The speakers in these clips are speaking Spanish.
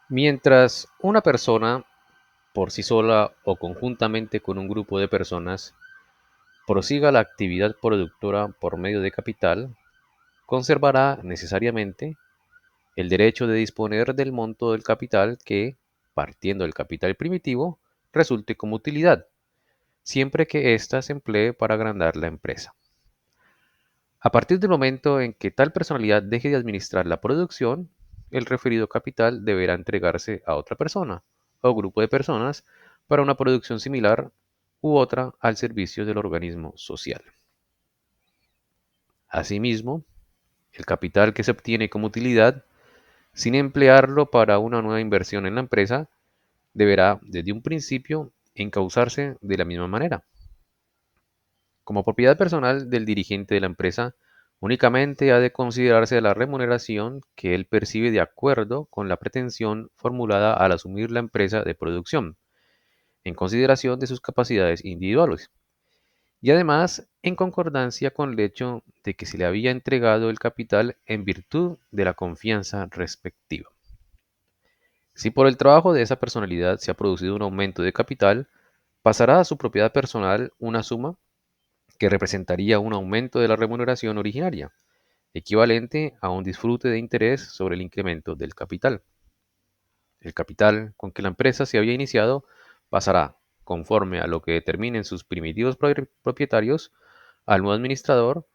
Mientras una persona, por sí sola o conjuntamente con un grupo de personas, prosiga la actividad productora por medio de capital, conservará necesariamente el derecho de disponer del monto del capital que, partiendo del capital primitivo, resulte como utilidad, siempre que ésta se emplee para agrandar la empresa. A partir del momento en que tal personalidad deje de administrar la producción, el referido capital deberá entregarse a otra persona o grupo de personas para una producción similar u otra al servicio del organismo social. Asimismo, el capital que se obtiene como utilidad, sin emplearlo para una nueva inversión en la empresa, deberá desde un principio encauzarse de la misma manera. Como propiedad personal del dirigente de la empresa, únicamente ha de considerarse la remuneración que él percibe de acuerdo con la pretensión formulada al asumir la empresa de producción, en consideración de sus capacidades individuales, y además en concordancia con el hecho de que se le había entregado el capital en virtud de la confianza respectiva. Si por el trabajo de esa personalidad se ha producido un aumento de capital, pasará a su propiedad personal una suma que representaría un aumento de la remuneración originaria, equivalente a un disfrute de interés sobre el incremento del capital. El capital con que la empresa se había iniciado pasará, conforme a lo que determinen sus primitivos propietarios, al nuevo administrador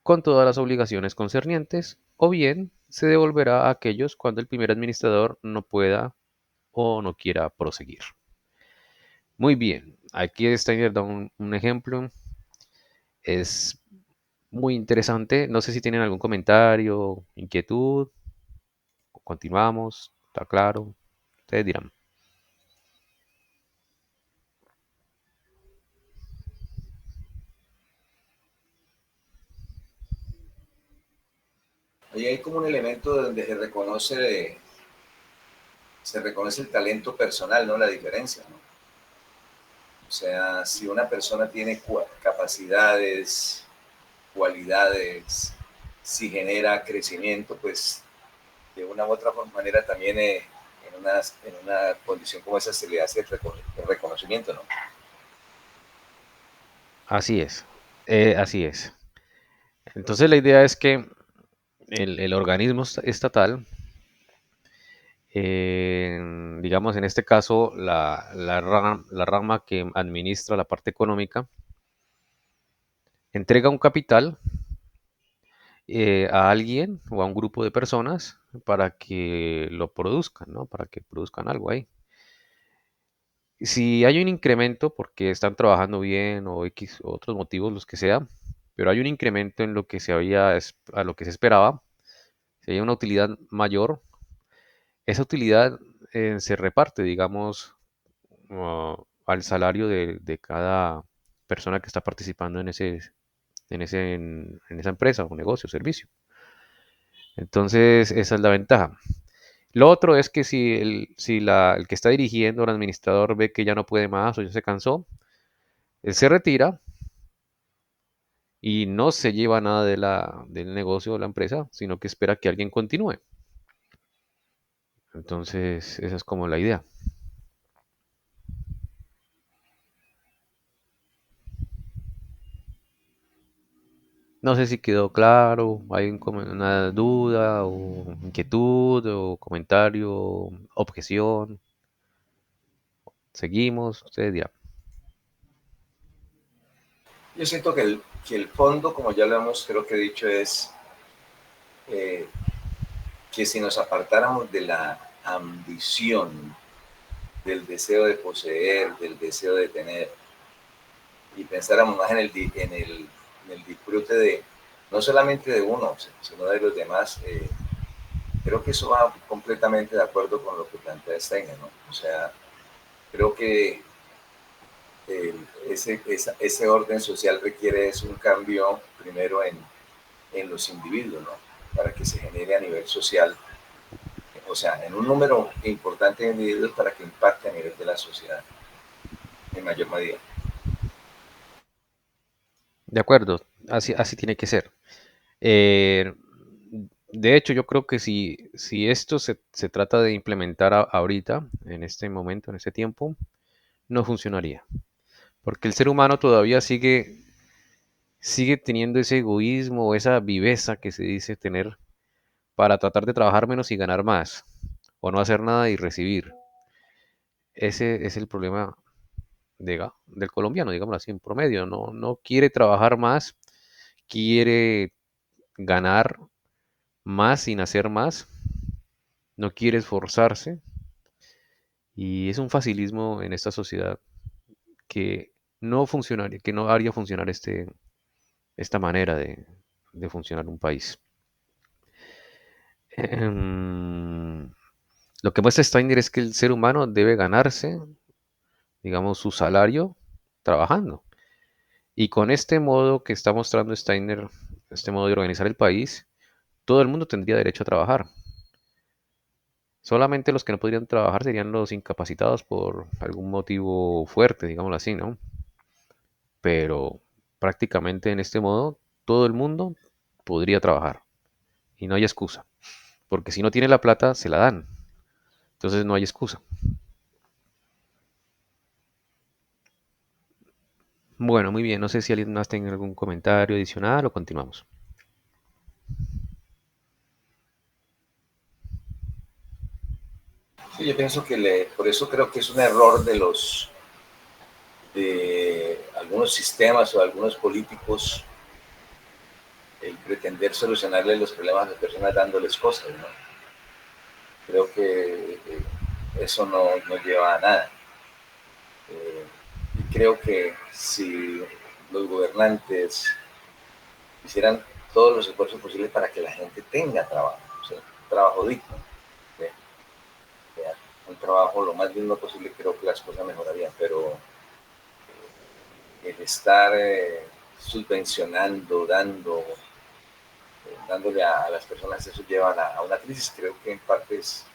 con todas las obligaciones concernientes, o bien se devolverá a aquellos cuando el primer administrador no pueda o no quiera proseguir. Muy bien, aquí Steiner da un ejemplo, es muy interesante. No sé si tienen algún comentario, inquietud. Continuamos, está claro. Ustedes dirán. Ahí hay como un elemento donde se reconoce el talento personal, ¿no? La diferencia, ¿no? O sea, si una persona tiene capacidades, cualidades, si genera crecimiento, pues de una u otra manera también en una condición como esa se le hace el reconocimiento, ¿no? Así es. Así es. Entonces la idea es que el organismo estatal, digamos en este caso la rama que administra la parte económica, entrega un capital a alguien o a un grupo de personas para que lo produzcan, ¿no? Para que produzcan algo ahí. Si hay un incremento porque están trabajando bien o X o otros motivos, los que sea, pero hay un incremento en lo que a lo que se esperaba, si hay una utilidad mayor, esa utilidad se reparte, digamos, al salario de cada persona que está participando en esa empresa o negocio o servicio. Entonces, esa es la ventaja. Lo otro es que si el que está dirigiendo, el administrador, ve que ya no puede más o ya se cansó, él se retira y no se lleva nada del negocio o la empresa, sino que espera que alguien continúe. Entonces, esa es como la idea. No sé si quedó claro, hay una duda o inquietud o comentario, objeción. Seguimos, ustedes dirán. Yo siento que el fondo, como ya lo hemos creo que dicho, es eh, que si nos apartáramos de la ambición, del deseo de poseer, del deseo de tener, y pensáramos más en el disfrute de no solamente de uno, sino de los demás, creo que eso va completamente de acuerdo con lo que plantea Steiner, ¿no? O sea, creo que ese orden social requiere es un cambio primero en los individuos, ¿no? Para que se genere a nivel social, o sea, en un número importante de individuos para que impacte a nivel de la sociedad en mayor medida. De acuerdo, así tiene que ser. Eh, De hecho, yo creo que si esto se trata de implementar ahorita, en este momento, en este tiempo, no funcionaría. Porque el ser humano todavía sigue teniendo ese egoísmo o esa viveza que se dice tener para tratar de trabajar menos y ganar más, o no hacer nada y recibir. Ese es el problema del colombiano, digámoslo así, en promedio. No quiere trabajar más, quiere ganar más sin hacer más, no quiere esforzarse y es un facilismo en esta sociedad que no funcionaría, que no haría funcionar esta manera de funcionar un país. Em, Lo que muestra Steiner es que el ser humano debe ganarse, digamos, su salario trabajando. Y con este modo que está mostrando Steiner, este modo de organizar el país, todo el mundo tendría derecho a trabajar. Solamente los que no podrían trabajar serían los incapacitados por algún motivo fuerte, digámoslo así, ¿no? Pero prácticamente en este modo todo el mundo podría trabajar y no hay excusa, porque si no tiene la plata se la dan, entonces no hay excusa. Bueno, muy bien, no sé si alguien más tiene algún comentario adicional o continuamos. Sí, yo pienso que por eso creo que es un error de algunos sistemas o de algunos políticos el pretender solucionarle los problemas a las personas dándoles cosas, ¿no? Creo que eso no lleva a nada. Y creo que si los gobernantes hicieran todos los esfuerzos posibles para que la gente tenga trabajo, o sea, un trabajo digno, ¿sí? Un trabajo lo más digno posible, creo que las cosas mejorarían, pero el estar subvencionando, dándole a las personas, eso lleva a una crisis. Creo que en parte es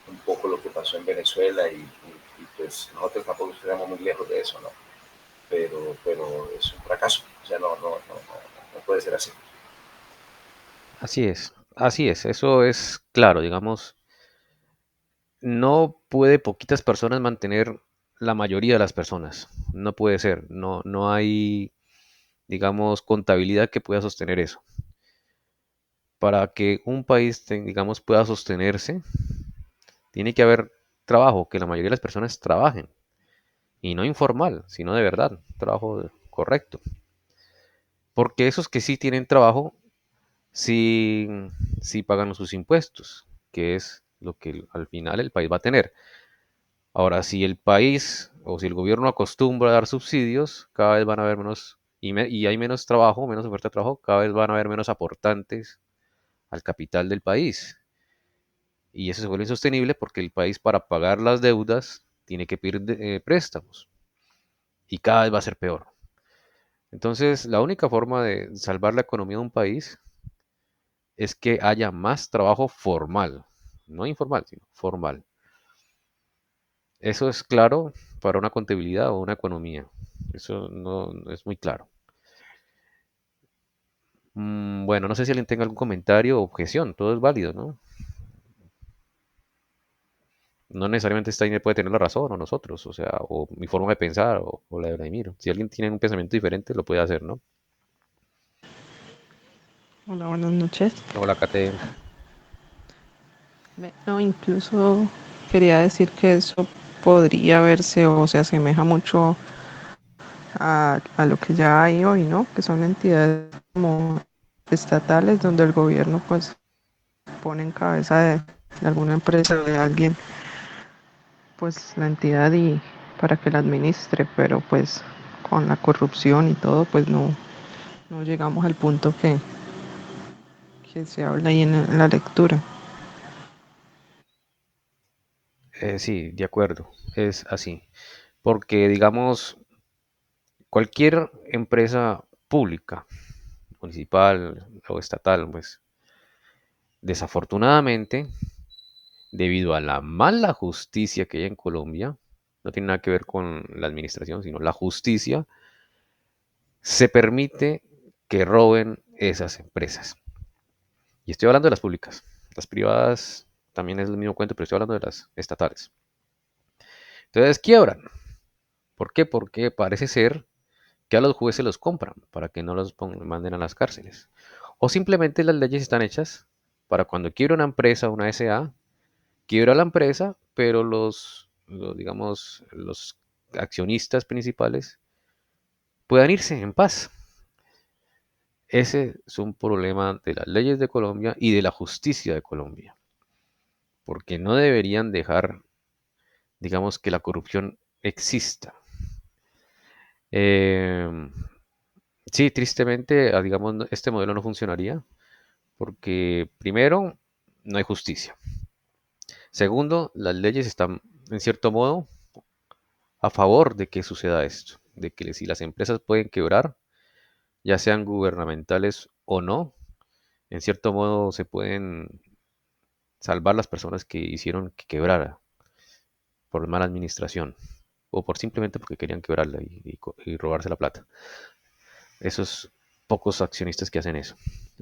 un poco lo que pasó en Venezuela y pues nosotros tampoco estamos muy lejos de eso, ¿no? Pero es un fracaso, o sea, no puede ser así. Así es, eso es claro, digamos, no puede poquitas personas mantener la mayoría de las personas, no puede ser, no hay, digamos, contabilidad que pueda sostener eso. Para que un país, digamos, pueda sostenerse, tiene que haber trabajo, que la mayoría de las personas trabajen, y no informal, sino de verdad, trabajo correcto. Porque esos que sí tienen trabajo, sí, sí pagan sus impuestos, que es lo que al final el país va a tener. Ahora, si el país o si el gobierno acostumbra a dar subsidios, cada vez van a haber menos, y hay menos trabajo, menos oferta de trabajo, cada vez van a haber menos aportantes al capital del país. Y eso se vuelve insostenible porque el país para pagar las deudas tiene que pedir préstamos y cada vez va a ser peor. Entonces, la única forma de salvar la economía de un país es que haya más trabajo formal, no informal, sino formal. Eso es claro para una contabilidad o una economía. Eso no es muy claro. Bueno, no sé si alguien tenga algún comentario o objeción, todo es válido, ¿no? No necesariamente Steiner puede tener la razón o nosotros, o sea, o mi forma de pensar o la de Vladimir. Si alguien tiene un pensamiento diferente, lo puede hacer, ¿no? Hola, buenas noches. Hola, Kate. No, incluso quería decir que eso podría verse o se asemeja mucho a lo que ya hay hoy, ¿no? Que son entidades como estatales donde el gobierno pues pone en cabeza de alguna empresa o de alguien pues la entidad y para que la administre, pero pues con la corrupción y todo pues no llegamos al punto que se habla ahí en la lectura. Sí, de acuerdo, es así. Porque, digamos, cualquier empresa pública, municipal o estatal, pues, desafortunadamente, debido a la mala justicia que hay en Colombia, no tiene nada que ver con la administración, sino la justicia, se permite que roben esas empresas. Y estoy hablando de las públicas. Las privadas también es el mismo cuento, pero estoy hablando de las estatales. Entonces quiebran. ¿Por qué? Porque parece ser que a los jueces los compran para que no los manden a las cárceles. O simplemente las leyes están hechas para cuando quiebra una empresa, una SA, quiebra la empresa, pero digamos, los accionistas principales puedan irse en paz. Ese es un problema de las leyes de Colombia y de la justicia de Colombia, porque no deberían dejar, digamos, que la corrupción exista. Eh, sí, tristemente, digamos, este modelo no funcionaría, porque primero, no hay justicia. Segundo, las leyes están, en cierto modo, a favor de que suceda esto, de que si las empresas pueden quebrar, ya sean gubernamentales o no, en cierto modo se pueden salvar las personas que hicieron que quebrara por mala administración o por simplemente porque querían quebrarla y robarse la plata. Esos pocos accionistas que hacen eso,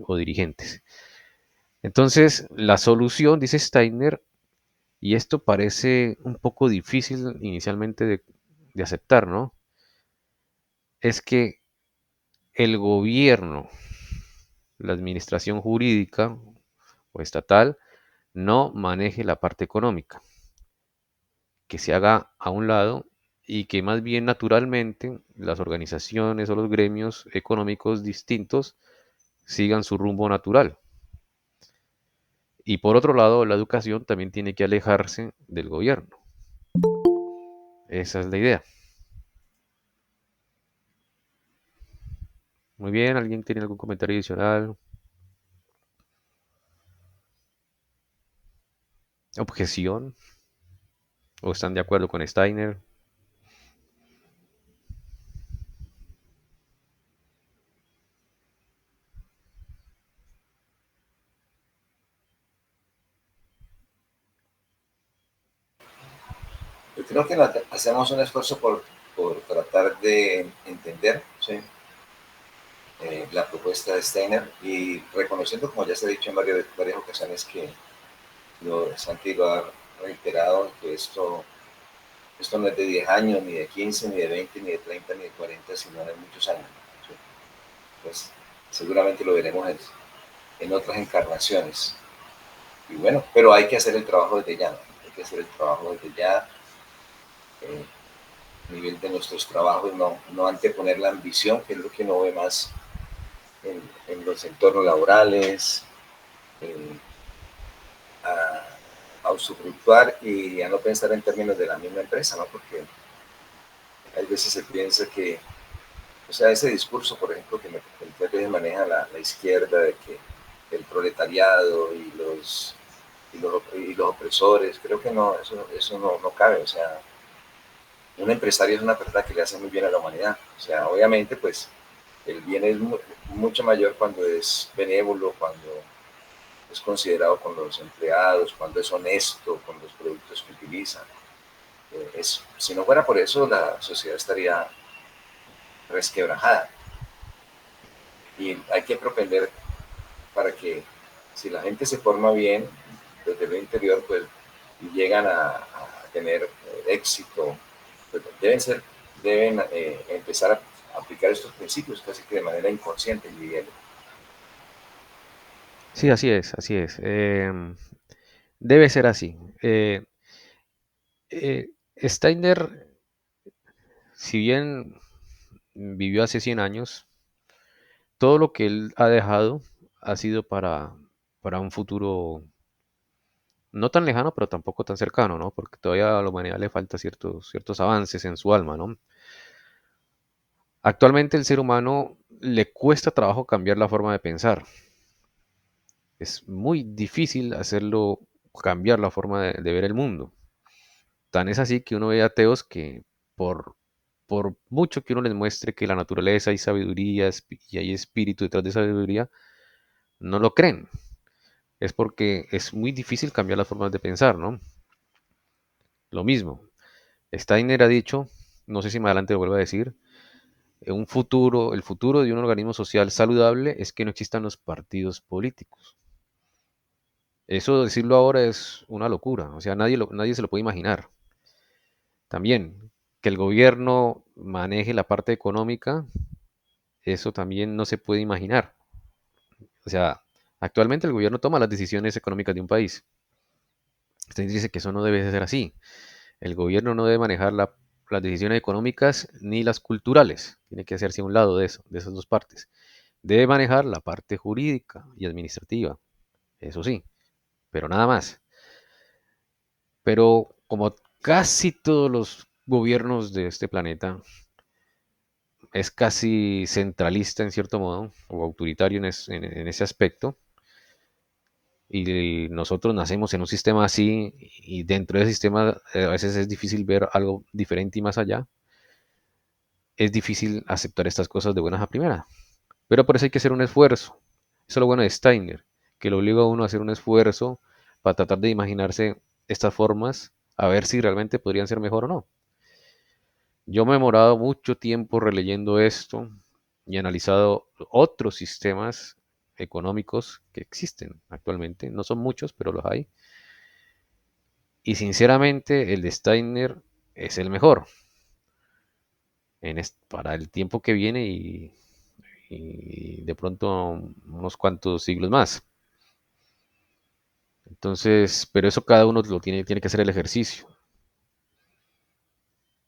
o dirigentes. Entonces, la solución, dice Steiner, y esto parece un poco difícil inicialmente de aceptar, ¿no? Es que el gobierno, la administración jurídica o estatal, no maneje la parte económica, que se haga a un lado y que más bien naturalmente las organizaciones o los gremios económicos distintos sigan su rumbo natural. Y por otro lado, la educación también tiene que alejarse del gobierno. Esa es la idea. Muy bien, ¿alguien tiene algún comentario adicional? ¿Objeción? ¿O están de acuerdo con Steiner? Yo creo que hacemos un esfuerzo por tratar de entender, ¿sí? La propuesta de Steiner y reconociendo, como ya se ha dicho en varias ocasiones, que Santi lo ha reiterado, que esto no es de 10 años, ni de 15, ni de 20, ni de 30, ni de 40, sino de muchos años. ¿Sí? Pues seguramente lo veremos en otras encarnaciones. Y bueno, pero hay que hacer el trabajo desde ya, ¿no? Hay que hacer el trabajo desde ya, a nivel de nuestros trabajos, no anteponer la ambición, que es lo que uno ve más en los entornos laborales, a usufructuar y a no pensar en términos de la misma empresa, ¿no? Porque hay veces se piensa que, o sea, ese discurso, por ejemplo, que muchas veces maneja la izquierda de que el proletariado y los opresores, creo que no, eso no cabe, o sea, un empresario es una persona que le hace muy bien a la humanidad, o sea, obviamente, pues, el bien es mucho mayor cuando es benévolo, cuando es considerado con los empleados, cuando es honesto con los productos que utiliza. Si no fuera por eso, la sociedad estaría resquebrajada. Y hay que propender para que si la gente se forma bien desde el interior, pues y llegan a tener éxito, pues deben empezar a aplicar estos principios casi que de manera inconsciente, diría yo. Sí, así es, así es. Debe ser así. Steiner, si bien vivió hace 100 años, todo lo que él ha dejado ha sido para un futuro no tan lejano, pero tampoco tan cercano, ¿no? Porque todavía a la humanidad le falta ciertos avances en su alma, ¿no? Actualmente el ser humano le cuesta trabajo cambiar la forma de pensar. Es muy difícil hacerlo cambiar la forma de ver el mundo. Tan es así que uno ve ateos que por, por mucho que uno les muestre que la naturaleza hay sabiduría y hay espíritu detrás de sabiduría, no lo creen. Es porque es muy difícil cambiar las formas de pensar, ¿no? Lo mismo. Steiner ha dicho, no sé si más adelante lo vuelvo a decir, el futuro de un organismo social saludable es que no existan los partidos políticos. Eso decirlo ahora es una locura, o sea, nadie se lo puede imaginar. También, que el gobierno maneje la parte económica, eso también no se puede imaginar. O sea, actualmente el gobierno toma las decisiones económicas de un país. Usted dice que eso no debe de ser así. El gobierno no debe manejar las decisiones económicas ni las culturales. Tiene que hacerse a un lado de eso, de esas dos partes. Debe manejar la parte jurídica y administrativa, eso sí, pero nada más. Pero como casi todos los gobiernos de este planeta, es casi centralista en cierto modo, o autoritario en ese aspecto, y nosotros nacemos en un sistema así, y dentro de ese sistema a veces es difícil ver algo diferente y más allá, es difícil aceptar estas cosas de buenas a primeras. Pero por eso hay que hacer un esfuerzo. Eso es lo bueno de Steiner, que lo obliga a uno a hacer un esfuerzo para tratar de imaginarse estas formas, a ver si realmente podrían ser mejor o no. Yo me he demorado mucho tiempo releyendo esto y analizado otros sistemas económicos que existen actualmente. No son muchos, pero los hay. Y sinceramente el de Steiner es el mejor para el tiempo que viene y de pronto unos cuantos siglos más. Entonces, pero eso cada uno tiene que hacer el ejercicio.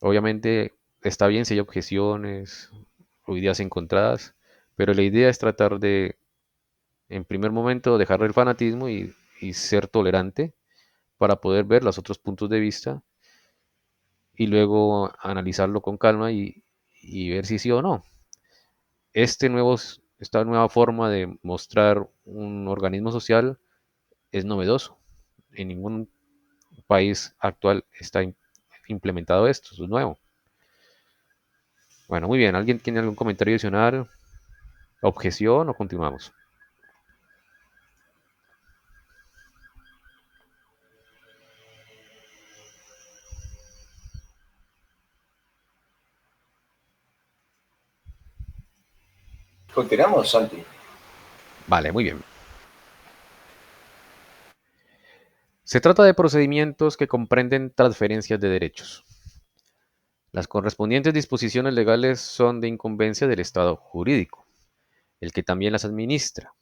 Obviamente está bien si hay objeciones o ideas encontradas, pero la idea es tratar de, en primer momento, dejar el fanatismo y ser tolerante para poder ver los otros puntos de vista y luego analizarlo con calma y ver si sí o no. Esta nueva forma de mostrar un organismo social es novedoso. En ningún país actual está implementado esto, eso es nuevo. Bueno, muy bien. ¿Alguien tiene algún comentario adicional, objeción o continuamos? Continuamos, Santi. Vale, muy bien. Se trata de procedimientos que comprenden transferencias de derechos. Las correspondientes disposiciones legales son de incumbencia del Estado jurídico, el que también las administra,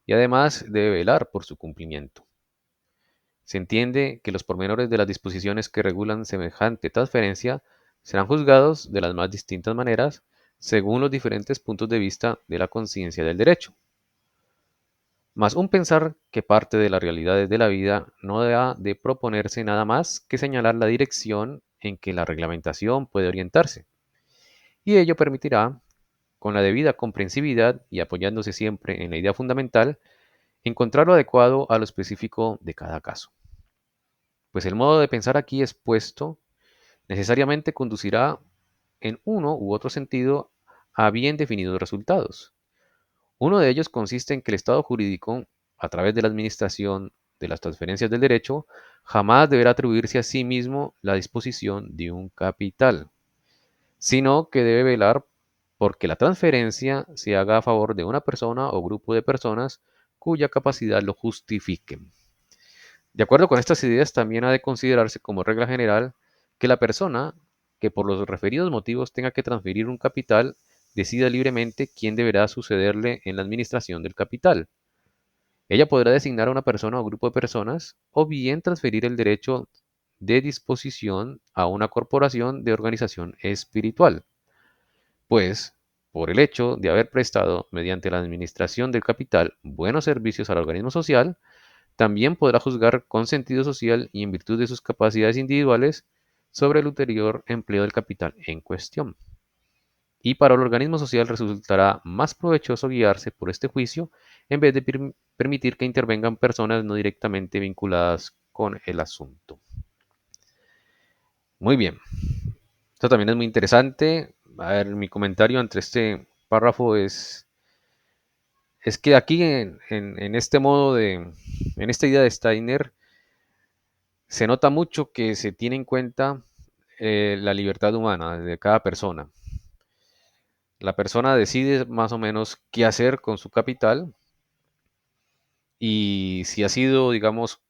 y además debe velar por su cumplimiento. Se entiende que los pormenores de las disposiciones que regulan semejante transferencia serán juzgados de las más distintas maneras según los diferentes puntos de vista de la conciencia del derecho. Mas un pensar que parte de las realidades de la vida no ha de proponerse nada más que señalar la dirección en que la reglamentación puede orientarse, y ello permitirá, con la debida comprensividad y apoyándose siempre en la idea fundamental, encontrar lo adecuado a lo específico de cada caso. Pues el modo de pensar aquí expuesto necesariamente conducirá en uno u otro sentido a bien definidos resultados. Uno de ellos consiste en que el Estado jurídico, a través de la administración de las transferencias del derecho, jamás deberá atribuirse a sí mismo la disposición de un capital, sino que debe velar porque la transferencia se haga a favor de una persona o grupo de personas cuya capacidad lo justifique. De acuerdo con estas ideas, también ha de considerarse como regla general que la persona que por los referidos motivos tenga que transferir un capital decida libremente quién deberá sucederle en la administración del capital. Ella podrá designar a una persona o grupo de personas o bien transferir el derecho de disposición a una corporación de organización espiritual, pues por el hecho de haber prestado mediante la administración del capital buenos servicios al organismo social, también podrá juzgar con sentido social y en virtud de sus capacidades individuales sobre el ulterior empleo del capital en cuestión. Y para el organismo social resultará más provechoso guiarse por este juicio en vez de permitir que intervengan personas no directamente vinculadas con el asunto. Muy bien, esto también es muy interesante. A ver, mi comentario entre este párrafo es que aquí en este modo en esta idea de Steiner, se nota mucho que se tiene en cuenta la libertad humana de cada persona. La persona decide más o menos qué hacer con su capital y si ha sido, digamos,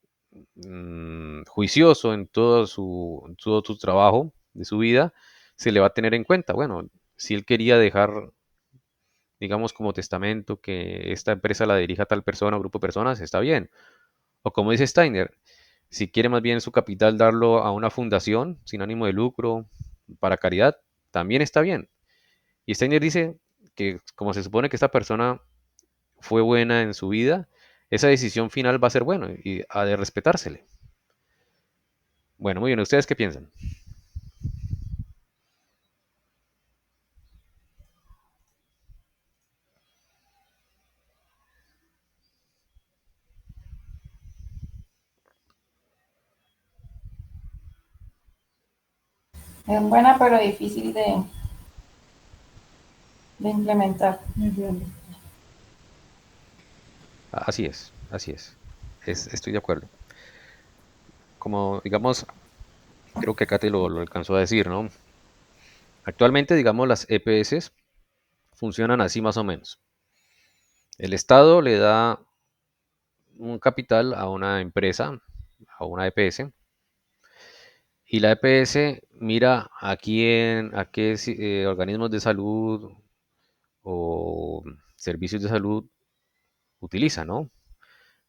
juicioso en todo su trabajo de su vida, se le va a tener en cuenta. Bueno, si él quería dejar, digamos, como testamento que esta empresa la dirija tal persona o grupo de personas, está bien. O como dice Steiner, si quiere más bien su capital darlo a una fundación sin ánimo de lucro para caridad, también está bien. Y Steiner dice que como se supone que esta persona fue buena en su vida, esa decisión final va a ser buena y ha de respetársele. Bueno, muy bien, ¿ustedes qué piensan? Es buena pero difícil de implementar. Así es, así es. Estoy de acuerdo. Como, digamos, creo que Kate lo alcanzó a decir, ¿no? Actualmente, digamos, las EPS funcionan así más o menos. El Estado le da un capital a una empresa, a una EPS, y la EPS mira a qué organismos de salud o servicios de salud utiliza, ¿no?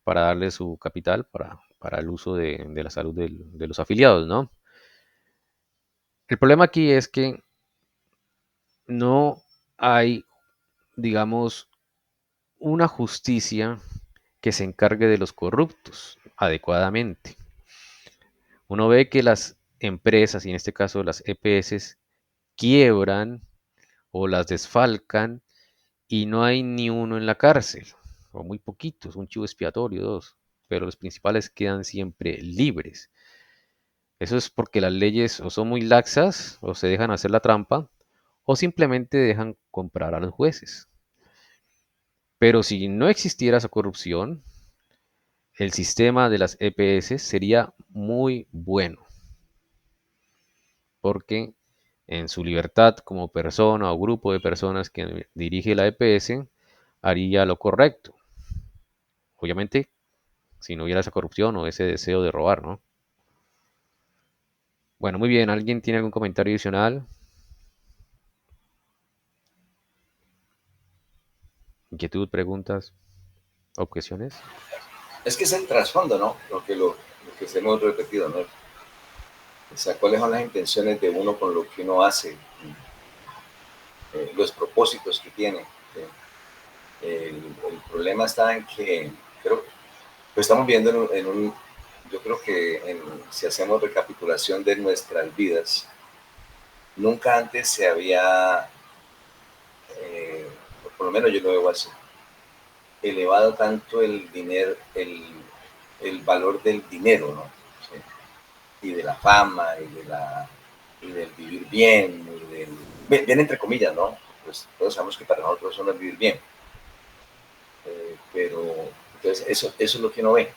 Para darle su capital para el uso de la salud de los afiliados, ¿no? El problema aquí es que no hay, digamos, una justicia que se encargue de los corruptos adecuadamente. Uno ve que las empresas, y en este caso las EPS, quiebran o las desfalcan y no hay ni uno en la cárcel, o muy poquitos, un chivo expiatorio, dos, pero los principales quedan siempre libres. Eso es porque las leyes o son muy laxas o se dejan hacer la trampa o simplemente dejan comprar a los jueces. Pero si no existiera esa corrupción, el sistema de las EPS sería muy bueno, porque en su libertad como persona o grupo de personas que dirige la EPS, haría lo correcto. Obviamente, si no hubiera esa corrupción o ese deseo de robar, ¿no? Bueno, muy bien. ¿Alguien tiene algún comentario adicional? ¿Inquietud, preguntas, objeciones? Es que es el trasfondo, ¿no? Lo que se hemos repetido, ¿no? O sea, cuáles son las intenciones de uno con lo que uno hace, los propósitos que tiene. El problema está en que creo lo estamos viendo yo creo que si hacemos recapitulación de nuestras vidas, nunca antes se había, eh, por lo menos yo lo veo así, elevado tanto el dinero, el valor del dinero, ¿no? Sí. Y de la fama, y del vivir bien, bien entre comillas, ¿no? Pues todos sabemos que para nosotros eso no es vivir bien. Pero entonces eso es lo que uno ve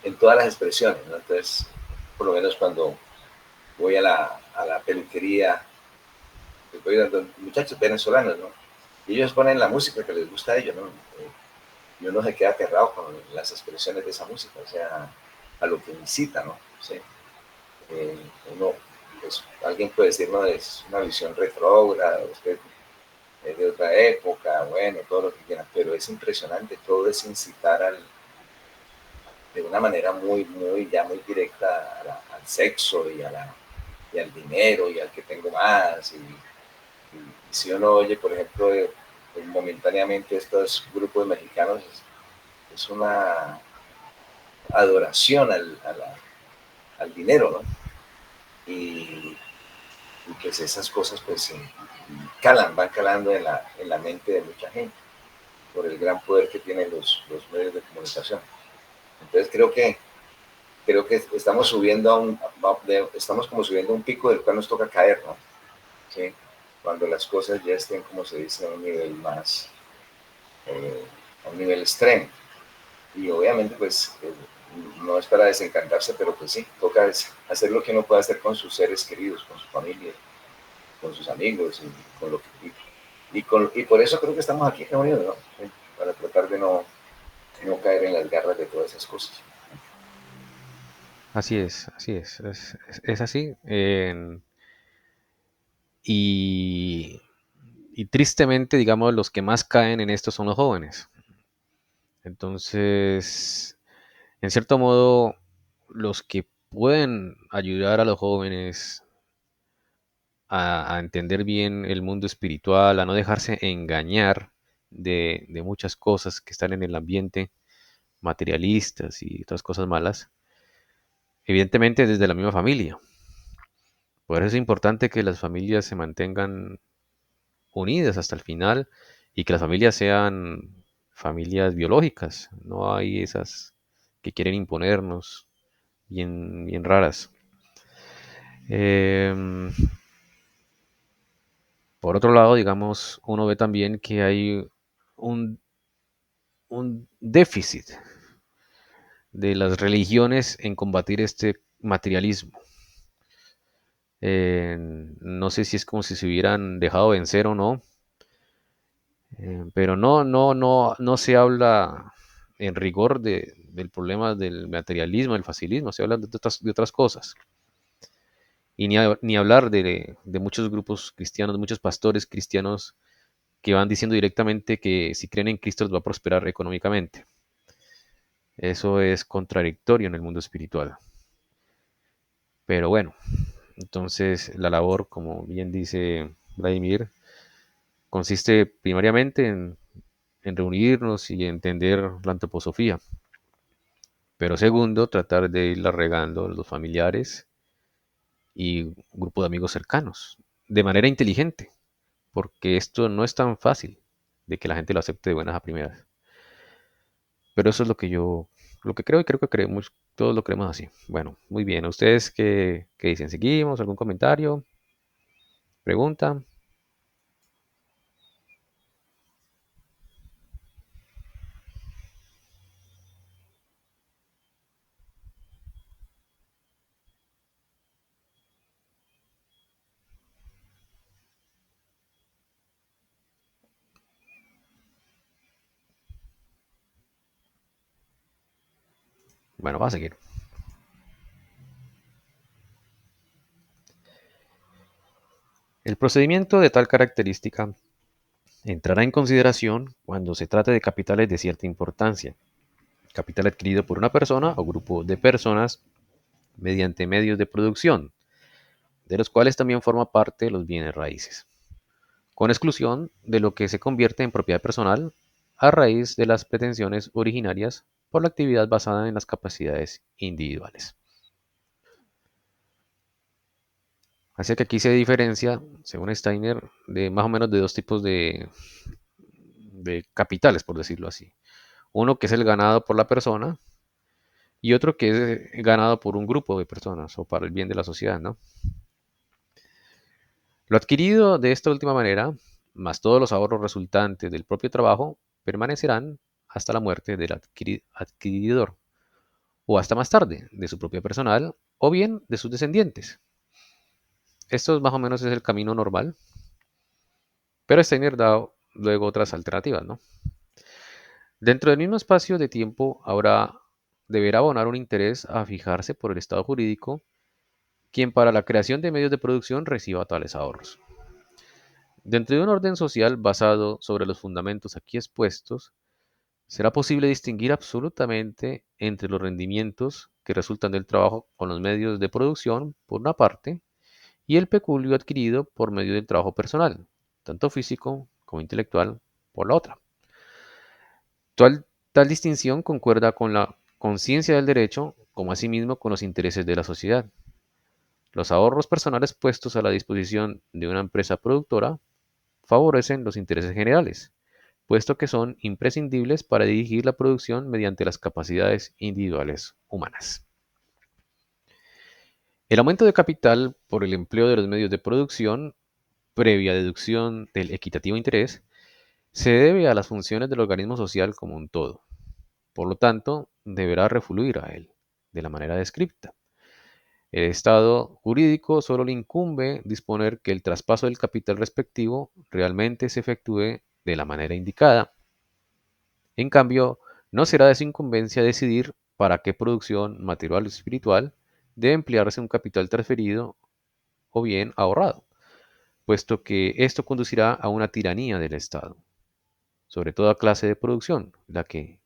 en todas las expresiones, ¿no? Entonces, por lo menos cuando voy a la peluquería, voy dando muchachos venezolanos, ¿no? Y ellos ponen la música que les gusta a ellos, ¿no? Y uno se queda aterrado con las expresiones de esa música, o sea, a lo que incita, ¿no? Sí. Eh, uno, pues, alguien puede decir, no, es una visión retrógrada, usted es de otra época, bueno, todo lo que quieran, pero es impresionante, todo es incitar de una manera ya muy directa al sexo y al dinero y al que tengo más. Y si uno oye, por ejemplo, momentáneamente estos grupos mexicanos, es una adoración al dinero, ¿no? Y pues esas cosas pues van calando en la mente de mucha gente por el gran poder que tienen los medios de comunicación. Entonces creo que estamos subiendo estamos como subiendo a un pico del cual nos toca caer, ¿no? ¿Sí? Cuando las cosas ya estén, como se dice, a un nivel más, a un nivel extremo. Y obviamente, pues, no es para desencantarse, pero pues sí, toca hacer lo que uno puede hacer con sus seres queridos, con su familia, con sus amigos, y con lo que, y por eso creo que estamos aquí reunidos, ¿no? Sí, para tratar no caer en las garras de todas esas cosas. Así es así. Y, y tristemente, digamos, los que más caen en esto son los jóvenes. Entonces, en cierto modo, los que pueden ayudar a los jóvenes a entender bien el mundo espiritual, a no dejarse engañar de muchas cosas que están en el ambiente, materialistas y otras cosas malas, evidentemente desde la misma familia. Por eso es importante que las familias se mantengan unidas hasta el final y que las familias sean familias biológicas, no hay esas que quieren imponernos bien raras. Em, por otro lado, digamos, uno ve también que hay un, un déficit de las religiones en combatir este materialismo. No sé si es como si se hubieran dejado vencer o no, pero no se habla en rigor del problema del materialismo, del facilismo, se habla de otras cosas. Y ni hablar de muchos grupos cristianos, muchos pastores cristianos que van diciendo directamente que si creen en Cristo les va a prosperar económicamente. Eso es contradictorio en el mundo espiritual. Pero bueno, entonces la labor, como bien dice Vladimir, consiste primariamente en reunirnos y entender la antroposofía. Pero segundo, tratar de irla regando a los familiares y un grupo de amigos cercanos, de manera inteligente, porque esto no es tan fácil de que la gente lo acepte de buenas a primeras. Pero eso es lo que creo y creo que creemos, todos lo creemos así. Bueno, muy bien. ¿Ustedes qué dicen? ¿Seguimos? ¿Algún comentario? ¿Pregunta? Bueno, va a seguir. El procedimiento de tal característica entrará en consideración cuando se trate de capitales de cierta importancia, capital adquirido por una persona o grupo de personas mediante medios de producción, de los cuales también forma parte los bienes raíces, con exclusión de lo que se convierte en propiedad personal a raíz de las pretensiones originarias por la actividad basada en las capacidades individuales. Así que aquí se diferencia, según Steiner, de más o menos de dos tipos de capitales, por decirlo así. Uno que es el ganado por la persona y otro que es ganado por un grupo de personas o para el bien de la sociedad, ¿no? Lo adquirido de esta última manera, más todos los ahorros resultantes del propio trabajo, permanecerán hasta la muerte del adquiridor, o hasta más tarde, de su propio personal, o bien de sus descendientes. Esto más o menos es el camino normal, pero Steiner da luego otras alternativas, ¿no? Dentro del mismo espacio de tiempo deberá abonar un interés a fijarse por el Estado jurídico, quien para la creación de medios de producción reciba tales ahorros. Dentro de un orden social basado sobre los fundamentos aquí expuestos, será posible distinguir absolutamente entre los rendimientos que resultan del trabajo con los medios de producción, por una parte, y el peculio adquirido por medio del trabajo personal, tanto físico como intelectual, por la otra. Tal distinción concuerda con la conciencia del derecho, como asimismo con los intereses de la sociedad. Los ahorros personales puestos a la disposición de una empresa productora favorecen los intereses generales, puesto que son imprescindibles para dirigir la producción mediante las capacidades individuales humanas. El aumento de capital por el empleo de los medios de producción, previa deducción del equitativo interés, se debe a las funciones del organismo social como un todo. Por lo tanto, deberá refluir a él, de la manera descripta. El Estado jurídico solo le incumbe disponer que el traspaso del capital respectivo realmente se efectúe de la manera indicada. En cambio, no será de su incumbencia decidir para qué producción material o espiritual debe emplearse un capital transferido o bien ahorrado, puesto que esto conducirá a una tiranía del Estado sobre toda clase de producción, la que,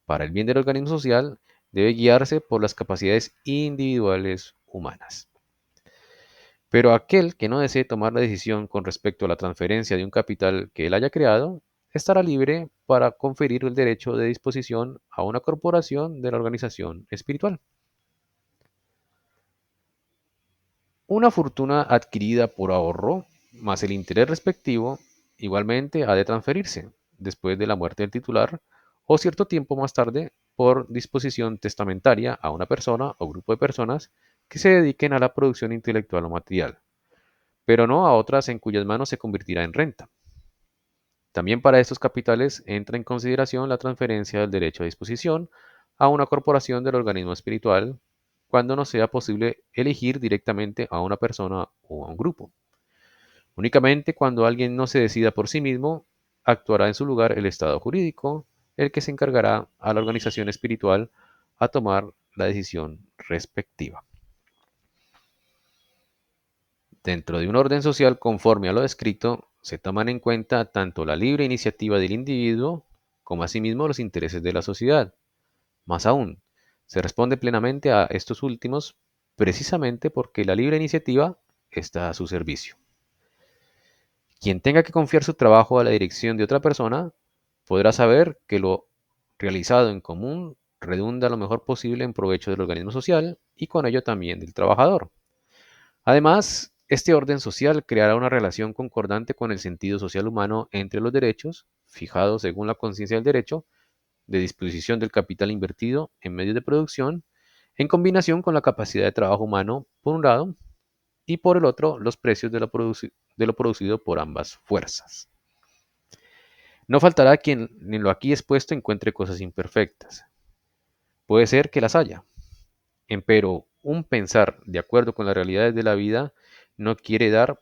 para el bien del organismo social, debe guiarse por las capacidades individuales humanas. Pero aquel que no desee tomar la decisión con respecto a la transferencia de un capital que él haya creado, estará libre para conferir el derecho de disposición a una corporación de la organización espiritual. Una fortuna adquirida por ahorro más el interés respectivo igualmente ha de transferirse, después de la muerte del titular o cierto tiempo más tarde, por disposición testamentaria a una persona o grupo de personas que se dediquen a la producción intelectual o material, pero no a otras en cuyas manos se convertirá en renta. También para estos capitales entra en consideración la transferencia del derecho a disposición a una corporación del organismo espiritual cuando no sea posible elegir directamente a una persona o a un grupo. Únicamente cuando alguien no se decida por sí mismo, actuará en su lugar el Estado jurídico, el que se encargará a la organización espiritual a tomar la decisión respectiva. Dentro de un orden social conforme a lo descrito, se toman en cuenta tanto la libre iniciativa del individuo como asimismo los intereses de la sociedad. Más aún, se responde plenamente a estos últimos precisamente porque la libre iniciativa está a su servicio. Quien tenga que confiar su trabajo a la dirección de otra persona podrá saber que lo realizado en común redunda lo mejor posible en provecho del organismo social y con ello también del trabajador. Además, este orden social creará una relación concordante con el sentido social humano entre los derechos, fijados según la conciencia del derecho, de disposición del capital invertido en medios de producción, en combinación con la capacidad de trabajo humano, por un lado, y por el otro, los precios de lo producido por ambas fuerzas. No faltará quien en lo aquí expuesto encuentre cosas imperfectas. Puede ser que las haya, empero un pensar de acuerdo con las realidades de la vida no quiere dar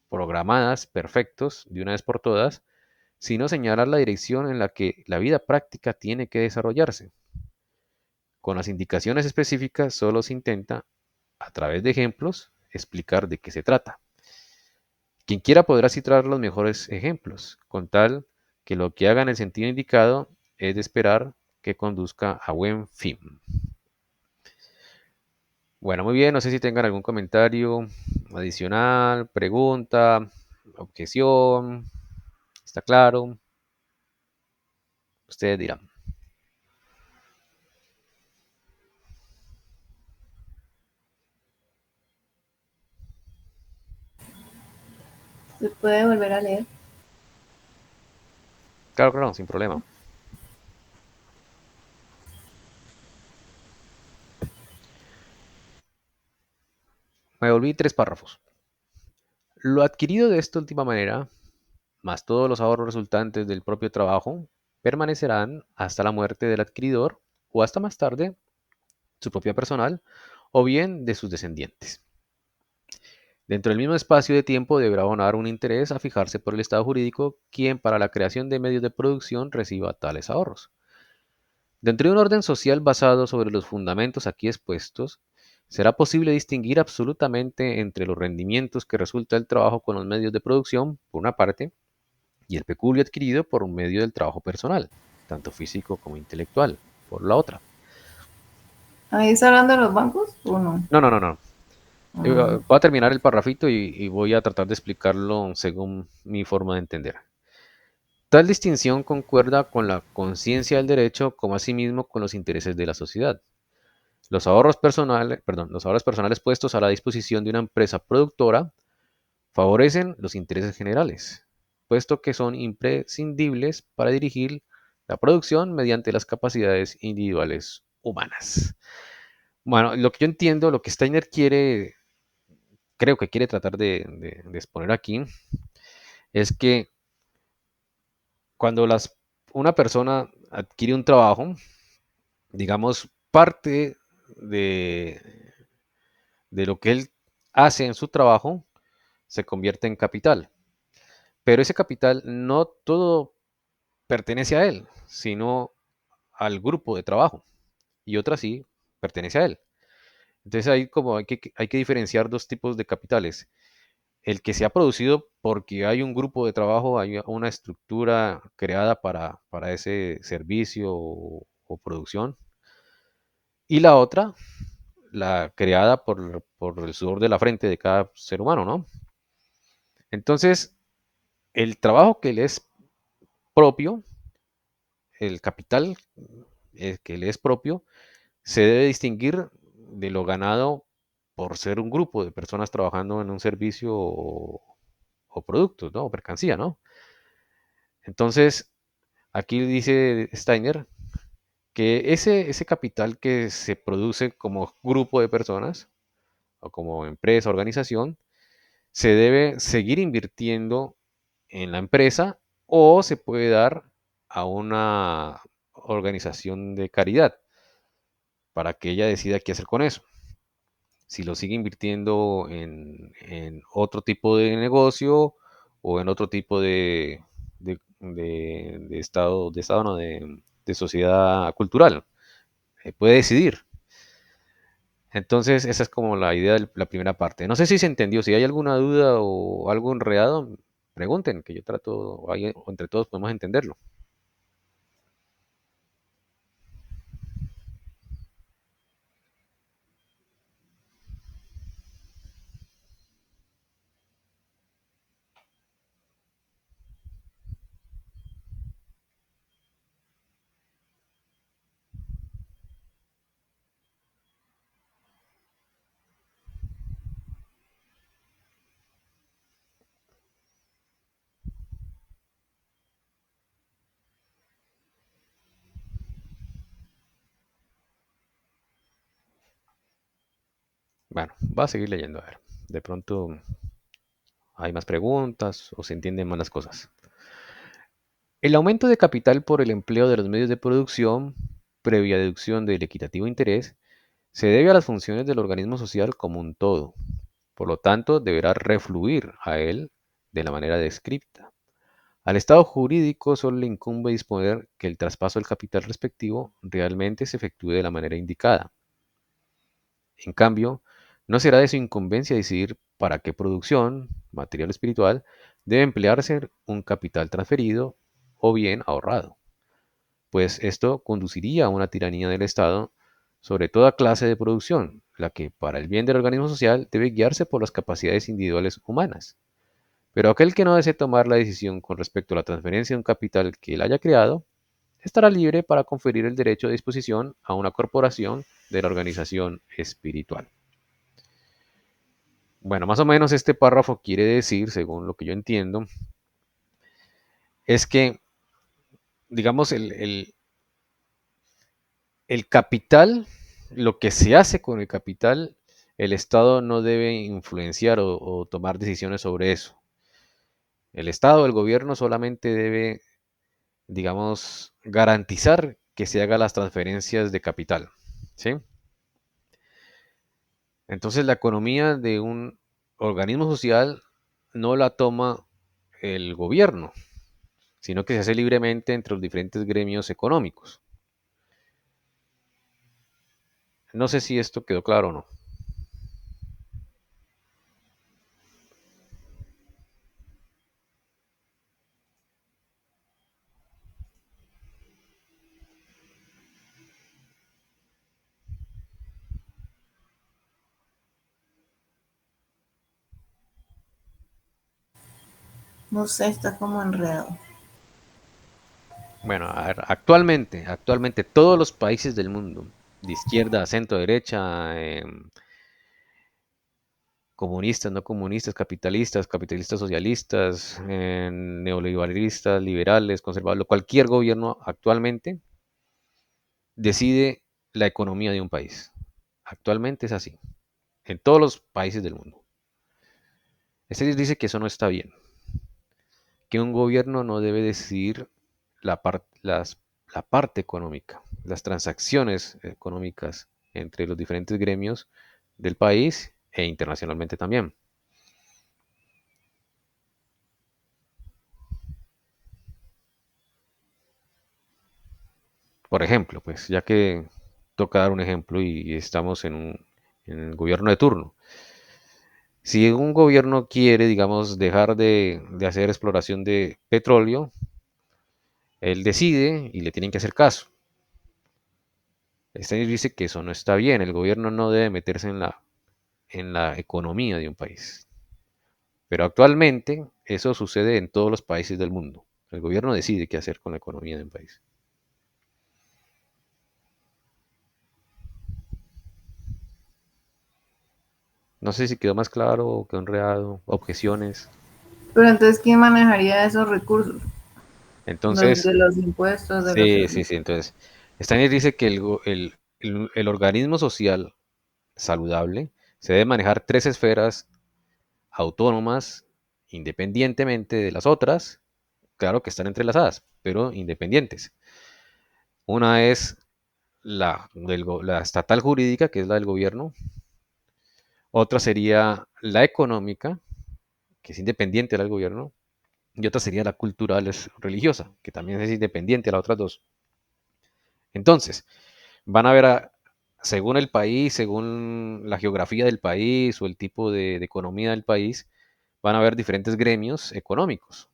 programadas perfectos de una vez por todas, sino señalar la dirección en la que la vida práctica tiene que desarrollarse. Con las indicaciones específicas solo se intenta, a través de ejemplos, explicar de qué se trata. Quien quiera podrá citar los mejores ejemplos, con tal que lo que haga en el sentido indicado es de esperar que conduzca a buen fin. Bueno, muy bien, no sé si tengan algún comentario adicional, pregunta, objeción. ¿Está claro? Ustedes dirán. ¿Se puede volver a leer? Claro, claro, sin problema. Me volví 3 párrafos. Lo adquirido de esta última manera, más todos los ahorros resultantes del propio trabajo, permanecerán hasta la muerte del adquiridor o hasta más tarde su propia personal o bien de sus descendientes. Dentro del mismo espacio de tiempo deberá abonar un interés a fijarse por el Estado jurídico, quien para la creación de medios de producción reciba tales ahorros. Dentro de un orden social basado sobre los fundamentos aquí expuestos, será posible distinguir absolutamente entre los rendimientos que resulta del trabajo con los medios de producción, por una parte, y el peculio adquirido por un medio del trabajo personal, tanto físico como intelectual, por la otra. ¿Ahí está hablando de los bancos o no? No, no, no, no. Ah, Voy a terminar el parrafito y voy a tratar de explicarlo según mi forma de entender. Tal distinción concuerda con la conciencia del derecho como asimismo con los intereses de la sociedad. Los ahorros personales puestos a la disposición de una empresa productora favorecen los intereses generales, puesto que son imprescindibles para dirigir la producción mediante las capacidades individuales humanas. Bueno, lo que yo entiendo, lo que Steiner creo que quiere tratar de exponer aquí, es que cuando una persona adquiere un trabajo, digamos, parte de, de lo que él hace en su trabajo se convierte en capital. Pero ese capital no todo pertenece a él, sino al grupo de trabajo y otra sí pertenece a él. Entonces ahí como hay que diferenciar dos tipos de capitales. El que se ha producido porque hay un grupo de trabajo, hay una estructura creada para ese servicio o producción. Y la otra, la creada por el sudor de la frente de cada ser humano, ¿no? Entonces, el trabajo que le es propio, el capital que le es propio, se debe distinguir de lo ganado por ser un grupo de personas trabajando en un servicio o producto, ¿no? O mercancía, ¿no? Entonces, aquí dice Steiner que ese capital que se produce como grupo de personas o como empresa, organización, se debe seguir invirtiendo en la empresa o se puede dar a una organización de caridad para que ella decida qué hacer con eso. Si lo sigue invirtiendo en otro tipo de negocio o en otro tipo de estado no, de sociedad cultural, puede decidir. Entonces, esa es como la idea de la primera parte. No sé si se entendió. Si hay alguna duda o algo enredado, pregunten, que yo trato, o entre todos podemos entenderlo. Bueno, va a seguir leyendo, a ver. De pronto hay más preguntas o se entienden más las cosas. El aumento de capital por el empleo de los medios de producción, previa deducción del equitativo interés, se debe a las funciones del organismo social como un todo. Por lo tanto, deberá refluir a él de la manera descripta. Al Estado jurídico solo le incumbe disponer que el traspaso del capital respectivo realmente se efectúe de la manera indicada. En cambio, no será de su incumbencia decidir para qué producción, material o espiritual, debe emplearse un capital transferido o bien ahorrado, pues esto conduciría a una tiranía del Estado sobre toda clase de producción, la que, para el bien del organismo social, debe guiarse por las capacidades individuales humanas. Pero aquel que no desee tomar la decisión con respecto a la transferencia de un capital que él haya creado, estará libre para conferir el derecho de disposición a una corporación de la organización espiritual. Bueno, más o menos este párrafo quiere decir, según lo que yo entiendo, es que, digamos, el capital, lo que se hace con el capital, el Estado no debe influenciar o tomar decisiones sobre eso. El Estado, el gobierno solamente debe, digamos, garantizar que se hagan las transferencias de capital, ¿sí? Entonces la economía de un organismo social no la toma el gobierno, sino que se hace libremente entre los diferentes gremios económicos. No sé si esto quedó claro o no. No sé, está como enredado. Bueno, a ver, actualmente todos los países del mundo, de izquierda, centro, derecha, comunistas, no comunistas, capitalistas, capitalistas socialistas, neoliberalistas, liberales, conservadores, cualquier gobierno actualmente decide la economía de un país. Actualmente es así, en todos los países del mundo. Este dice que eso no está bien, que un gobierno no debe decidir la parte económica, las transacciones económicas entre los diferentes gremios del país e internacionalmente también. Por ejemplo, pues ya que toca dar un ejemplo y estamos en el gobierno de turno. Si un gobierno quiere, digamos, dejar de hacer exploración de petróleo, él decide y le tienen que hacer caso. Steiner dice que eso no está bien, el gobierno no debe meterse en la economía de un país. Pero actualmente eso sucede en todos los países del mundo. El gobierno decide qué hacer con la economía de un país. No sé si quedó más claro o quedó enredado, objeciones. Pero entonces, ¿quién manejaría esos recursos? Los Entonces, de los impuestos, de los sí, sí, servicios. sí. Entonces, Steiner dice que el organismo social saludable se debe manejar tres esferas autónomas, independientemente de las otras, claro que están entrelazadas, pero independientes. Una es la estatal jurídica, que es la del gobierno. Otra sería la económica, que es independiente del gobierno. Y otra sería la cultural, es religiosa, que también es independiente de las otras dos. Entonces, van a ver, según el país, según la geografía del país o el tipo de economía del país, van a haber diferentes gremios económicos.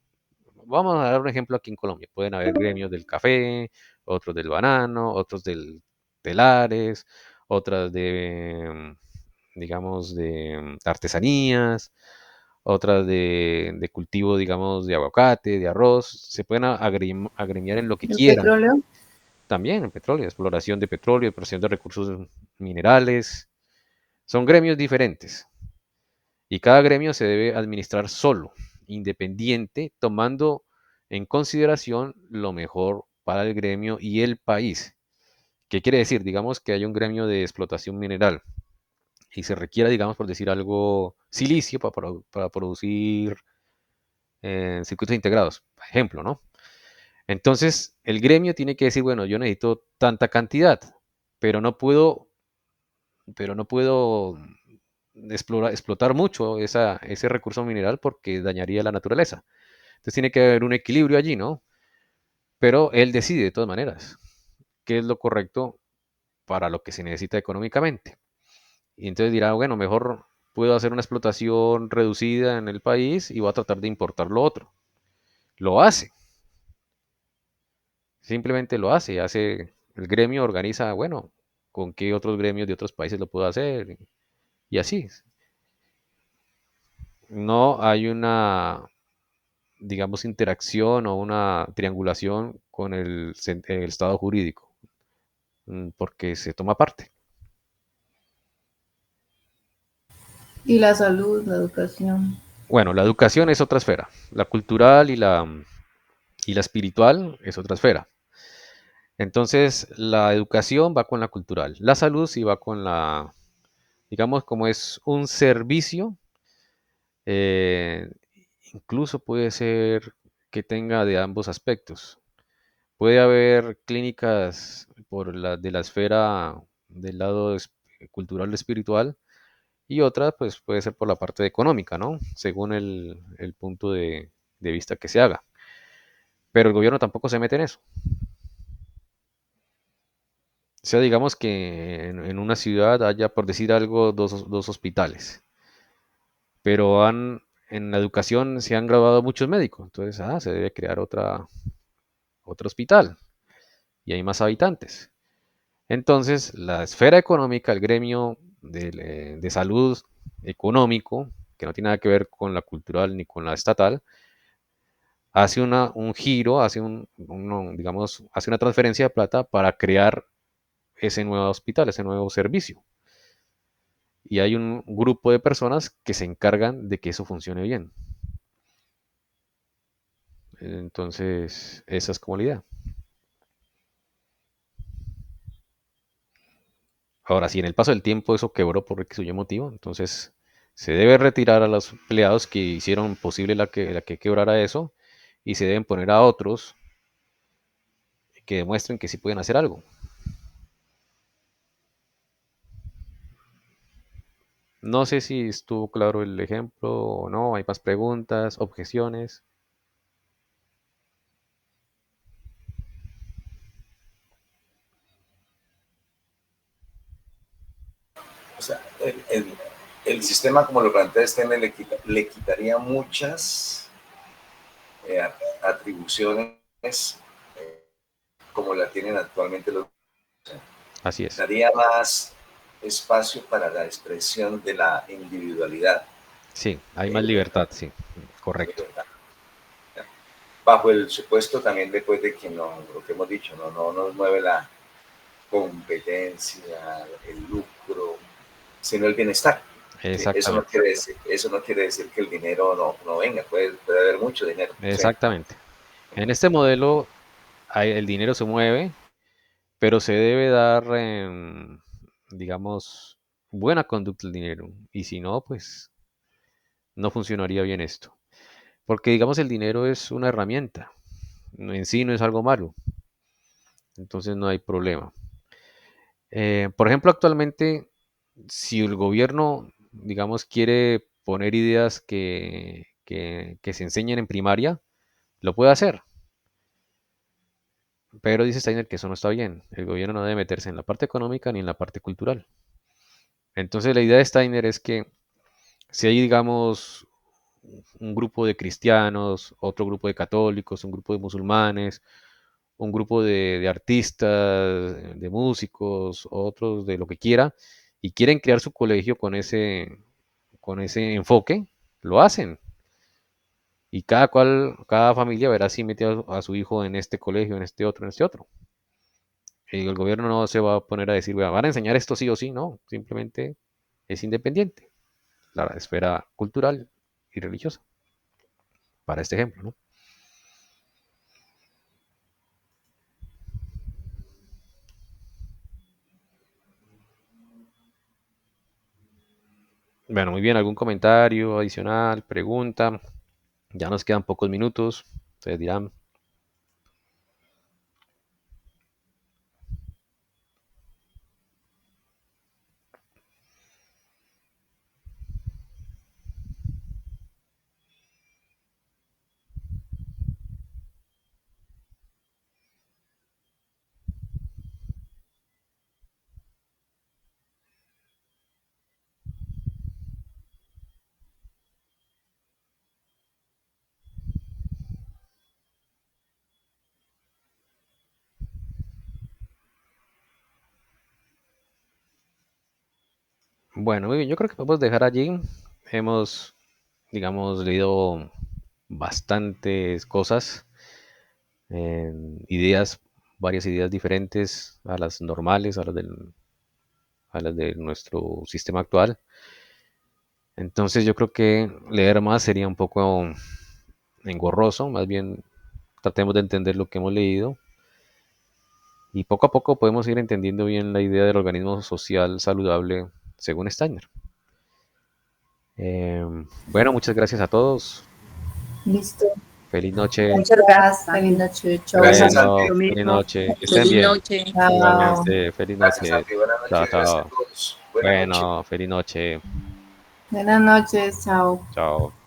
Vamos a dar un ejemplo aquí en Colombia. Pueden haber gremios del café, otros del banano, otros del telares, otras de, digamos, de artesanías, otras de cultivo, digamos, de aguacate, de arroz. Se pueden agremiar en lo que El quieran. petróleo. También en petróleo, exploración de petróleo, exploración de recursos minerales. Son gremios diferentes y cada gremio se debe administrar solo, independiente, tomando en consideración lo mejor para el gremio y el país. ¿Qué quiere decir? Digamos que hay un gremio de explotación mineral y se requiera, digamos, por decir algo, silicio para producir circuitos integrados, por ejemplo, ¿no? Entonces, el gremio tiene que decir, bueno, yo necesito tanta cantidad, pero no puedo, pero no puedo explotar mucho ese recurso mineral porque dañaría la naturaleza. Entonces tiene que haber un equilibrio allí, ¿no? Pero él decide de todas maneras qué es lo correcto para lo que se necesita económicamente. Y entonces dirá, bueno, mejor puedo hacer una explotación reducida en el país y voy a tratar de importar lo otro. Lo hace, simplemente lo hace el gremio, organiza, bueno, con qué otros gremios de otros países lo puedo hacer y así. No hay una, digamos, interacción o una triangulación con el estado jurídico, porque se toma parte. Y la salud, la educación. Bueno, la educación es otra esfera, la cultural y la espiritual es otra esfera. Entonces, la educación va con la cultural, la salud sí va con digamos, como es un servicio, eh, incluso puede ser que tenga de ambos aspectos. Puede haber clínicas de la esfera del lado cultural espiritual y otras pues puede ser por la parte económica, ¿no? Según el punto de vista que se haga. Pero el gobierno tampoco se mete en eso. O sea, digamos que en una ciudad haya, por decir algo, dos hospitales, pero en la educación se han graduado muchos médicos, entonces se debe crear otro hospital y hay más habitantes. Entonces, la esfera económica, el gremio de salud económico, que no tiene nada que ver con la cultural ni con la estatal, hace un giro, digamos, hace una transferencia de plata para crear ese nuevo hospital, ese nuevo servicio. Y hay un grupo de personas que se encargan de que eso funcione bien. Entonces, esa es como la idea. Ahora, si en el paso del tiempo eso quebró por X o Y motivo, entonces se debe retirar a los empleados que hicieron posible la que quebrara eso y se deben poner a otros que demuestren que sí pueden hacer algo. No sé si estuvo claro el ejemplo o no, hay más preguntas, objeciones. el sistema como lo plantea Steiner le quitaría muchas atribuciones como la tienen actualmente los. Así es. Daría más espacio para la expresión de la individualidad. Sí, hay más libertad, sí, correcto. Bajo el supuesto también después de que no, lo que hemos dicho, no nos mueve la competencia, el lucro, sino el bienestar. Eso no quiere decir que el dinero no venga, puede haber mucho dinero. Exactamente. Sí. En este modelo el dinero se mueve, pero se debe dar, digamos, buena conducta del dinero. Y si no, pues no funcionaría bien esto. Porque, digamos, el dinero es una herramienta. En sí no es algo malo. Entonces no hay problema. Por ejemplo, actualmente, si el gobierno, digamos, quiere poner ideas que se enseñen en primaria, lo puede hacer. Pero dice Steiner que eso no está bien. El gobierno no debe meterse en la parte económica ni en la parte cultural. Entonces la idea de Steiner es que si hay, digamos, un grupo de cristianos, otro grupo de católicos, un grupo de musulmanes, un grupo de artistas, de músicos, otros de lo que quiera, y quieren crear su colegio con ese enfoque, lo hacen. Y cada familia verá si mete a su hijo en este colegio, en este otro, en este otro. Y el gobierno no se va a poner a decir, van a enseñar esto sí o sí, no, simplemente es independiente, la esfera cultural y religiosa, para este ejemplo, ¿no? Bueno, muy bien, ¿algún comentario adicional, pregunta? Ya nos quedan pocos minutos, ustedes dirán. Bueno, muy bien, yo creo que podemos dejar allí. Hemos, digamos, leído bastantes cosas, ideas, varias ideas diferentes a las normales, a las de nuestro sistema actual. Entonces yo creo que leer más sería un poco engorroso, más bien tratemos de entender lo que hemos leído y poco a poco podemos ir entendiendo bien la idea del organismo social saludable según Steiner. Bueno, muchas gracias a todos. Listo. Feliz noche. Muchas gracias. Feliz noche. Chao. Gracias, Bueno, Santi. feliz noche. Que estén Feliz bien. noche. Chao. Igualmente, feliz Gracias, noche. Santi. Buenas Chao, noches. Gracias a chao. todos. Buenas noches. Bueno, feliz noche. Buenas noches. Chao. Chao.